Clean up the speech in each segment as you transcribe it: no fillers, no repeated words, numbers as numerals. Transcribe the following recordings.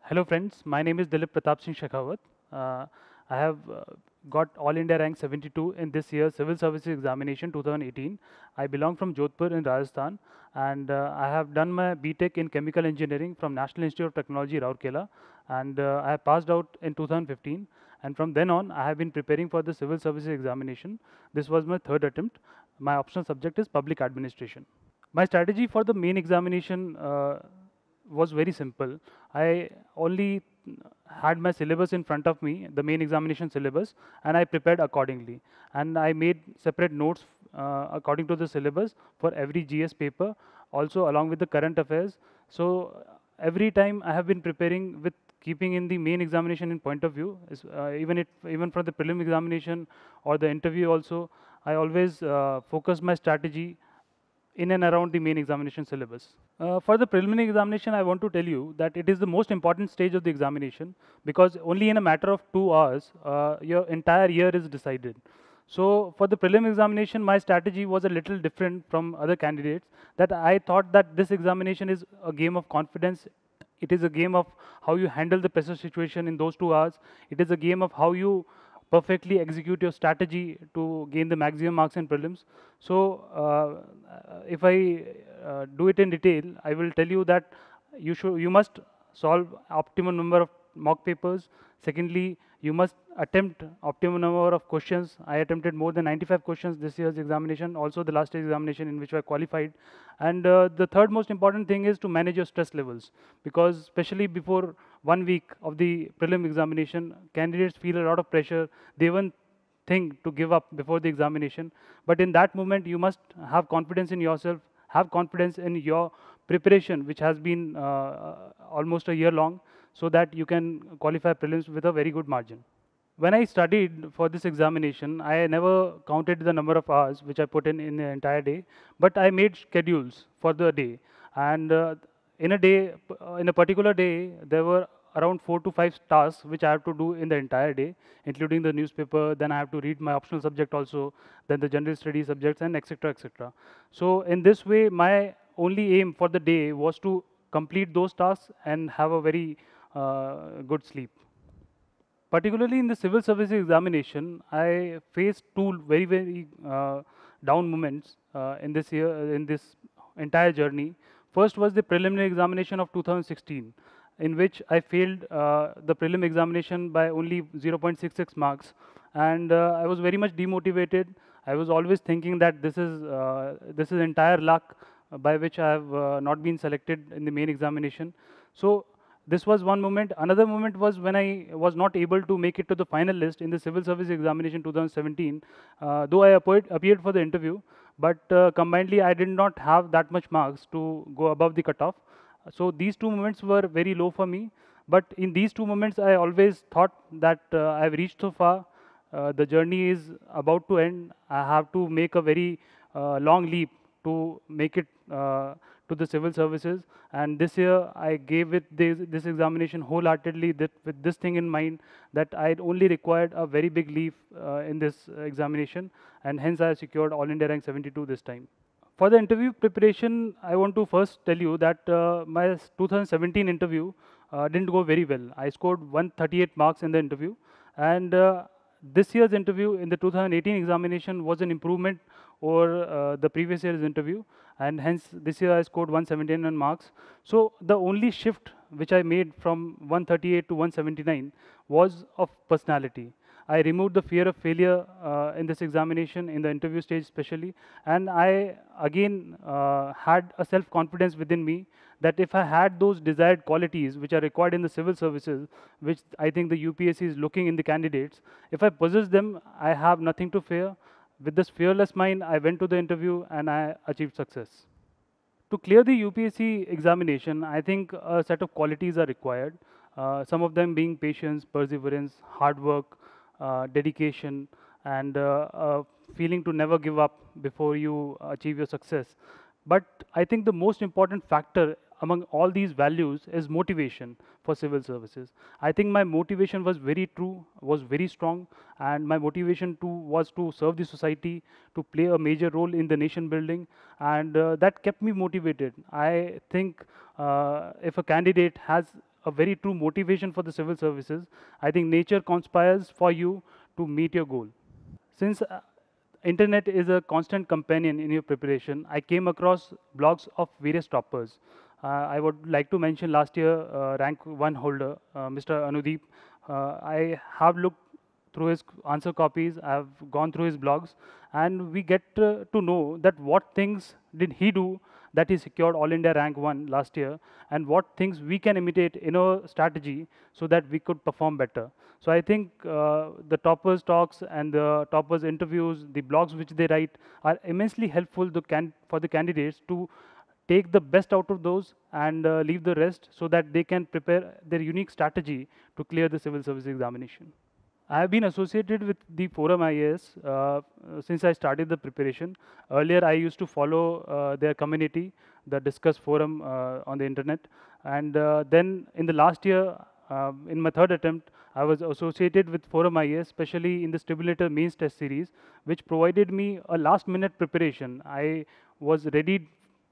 Hello friends, my name is Dilip Pratap Singh Shekhawat. I have got All India rank 72 in this year's Civil Services Examination 2018. I belong from Jodhpur in Rajasthan, and I have done my BTech in Chemical Engineering from National Institute of Technology, Rourkela, and I have passed out in 2015. And from then on, I have been preparing for the Civil Services Examination. This was my third attempt. My optional subject is Public Administration. My strategy for the main examination was very simple. I only had my syllabus in front of me, the main examination syllabus, and I prepared accordingly. And I made separate notes according to the syllabus for every GS paper, also along with the current affairs. So every time I have been preparing with keeping in the main examination in point of view, even for the prelim examination or the interview also, I always focus my strategy in and around the main examination syllabus. For the preliminary examination, I want to tell you that it is the most important stage of the examination because only in a matter of 2 hours, your entire year is decided. So for the prelim examination, my strategy was a little different from other candidates, that I thought that this examination is a game of confidence. It is a game of how you handle the pressure situation in those 2 hours. It is a game of how you perfectly execute your strategy to gain the maximum marks in prelims. So if I do it in detail, I will tell you that you must solve optimum number of mock papers. Secondly, you must attempt optimum number of questions. I attempted more than 95 questions this year's examination, also the last year's examination in which I qualified. And the third most important thing is to manage your stress levels, because especially before 1 week of the prelim examination, candidates feel a lot of pressure. They even think to give up before the examination. But in that moment, you must have confidence in yourself, have confidence in your preparation, which has been almost a year long, so that you can qualify prelims with a very good margin. When I studied for this examination, I never counted the number of hours which I put in the entire day, but I made schedules for the day. And in a particular day, there were around 4 to 5 tasks which I have to do in the entire day, including the newspaper. Then I have to read my optional subject also, then the general study subjects, and etc. etc. So in this way, my only aim for the day was to complete those tasks and have a very good sleep. Particularly in the civil services examination, I faced two very down moments in this entire journey. First was the preliminary examination of 2016, in which I failed the prelim examination by only 0.66 marks, and I was very much demotivated. I was always thinking that this is entire luck by which I have not been selected in the main examination. So this was one moment. Another moment was when I was not able to make it to the final list in the civil service examination 2017, though I appeared for the interview, but combinedly I did not have that much marks to go above the cutoff. So these two moments were very low for me. But in these two moments, I always thought that I've reached so far. The journey is about to end. I have to make a very long leap to make it to the civil services. And this year, I gave it this examination wholeheartedly with this thing in mind, that I only required a very big leap in this examination. And hence, I secured All India rank 72 this time. For the interview preparation, I want to first tell you that my 2017 interview didn't go very well. I scored 138 marks in the interview, and this year's interview in the 2018 examination was an improvement over the previous year's interview, and hence this year I scored 179 marks. So the only shift which I made from 138 to 179 was of personality. I removed the fear of failure in this examination, in the interview stage especially, and I again had a self-confidence within me that if I had those desired qualities which are required in the civil services, which I think the UPSC is looking in the candidates, if I possess them, I have nothing to fear. With this fearless mind, I went to the interview and I achieved success. To clear the UPSC examination, I think a set of qualities are required. Some of them being patience, perseverance, hard work, dedication, and a feeling to never give up before you achieve your success. But I think the most important factor among all these values is motivation for civil services. I think my motivation was very true, was very strong, and my motivation was to serve the society, to play a major role in the nation building, and that kept me motivated. I think if a candidate has a very true motivation for the civil services, I think nature conspires for you to meet your goal. Since internet is a constant companion in your preparation, I came across blogs of various toppers. I would like to mention last year rank 1 holder, Mr. Anudeep. I have looked through his answer copies, I have gone through his blogs, and we get to know that what things did he do that he secured All India rank 1 last year, and what things we can imitate in our strategy so that we could perform better. So I think the toppers talks and the toppers interviews, the blogs which they write are immensely helpful for the candidates to take the best out of those and leave the rest so that they can prepare their unique strategy to clear the civil service examination. I have been associated with the ForumIAS since I started the preparation. Earlier, I used to follow their community, the Discuss forum on the internet. And then in the last year, in my third attempt, I was associated with ForumIAS, especially in the Stimulator Mains Test Series, which provided me a last-minute preparation. I was ready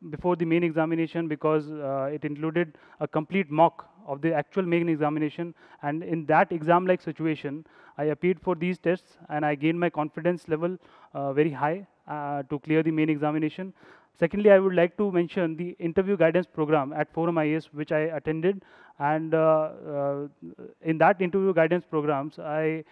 before the main examination because it included a complete mock of the actual main examination, and in that exam-like situation, I appeared for these tests and I gained my confidence level very high to clear the main examination. Secondly, I would like to mention the interview guidance program at ForumIAS, which I attended, and in that interview guidance programs, I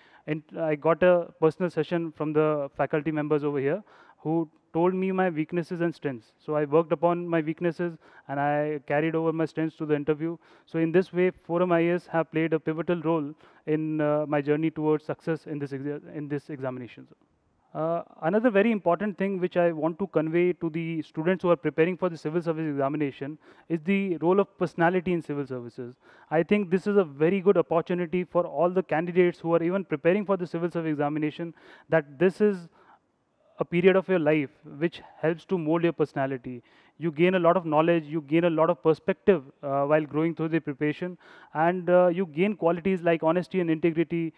got a personal session from the faculty members over here who told me my weaknesses and strengths. So I worked upon my weaknesses and I carried over my strengths to the interview. So in this way, ForumIAS have played a pivotal role in my journey towards success in this examination. Another very important thing which I want to convey to the students who are preparing for the civil service examination is the role of personality in civil services. I think this is a very good opportunity for all the candidates who are even preparing for the civil service examination, that this is a period of your life which helps to mold your personality. You gain a lot of knowledge, you gain a lot of perspective while growing through the preparation, and you gain qualities like honesty and integrity,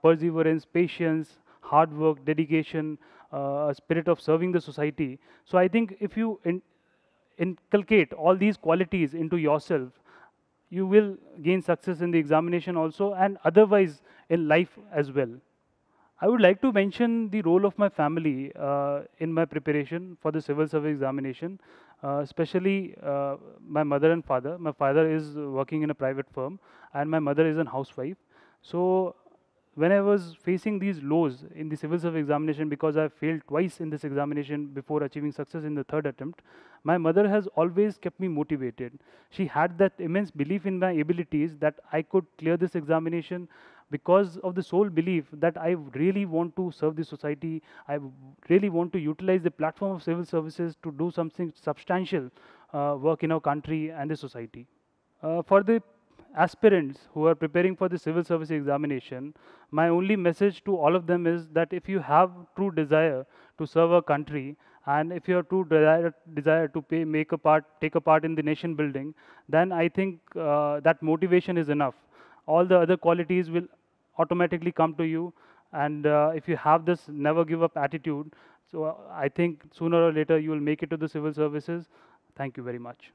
perseverance, patience, hard work, dedication, a spirit of serving the society. So I think if you inculcate all these qualities into yourself, you will gain success in the examination also, and otherwise in life as well. I would like to mention the role of my family in my preparation for the civil service examination, especially my mother and father. My father is working in a private firm, and my mother is a housewife. So when I was facing these lows in the civil service examination, because I failed twice in this examination before achieving success in the third attempt, my mother has always kept me motivated. She had that immense belief in my abilities that I could clear this examination because of the sole belief that I really want to serve the society. I really want to utilize the platform of civil services to do something substantial work in our country and the society. For the aspirants who are preparing for the civil service examination, my only message to all of them is that if you have true desire to serve our country, and if you have true desire to take a part in the nation building, then I think that motivation is enough. All the other qualities will automatically come to you, and if you have this never give up attitude, so I think sooner or later you will make it to the civil services. Thank you very much.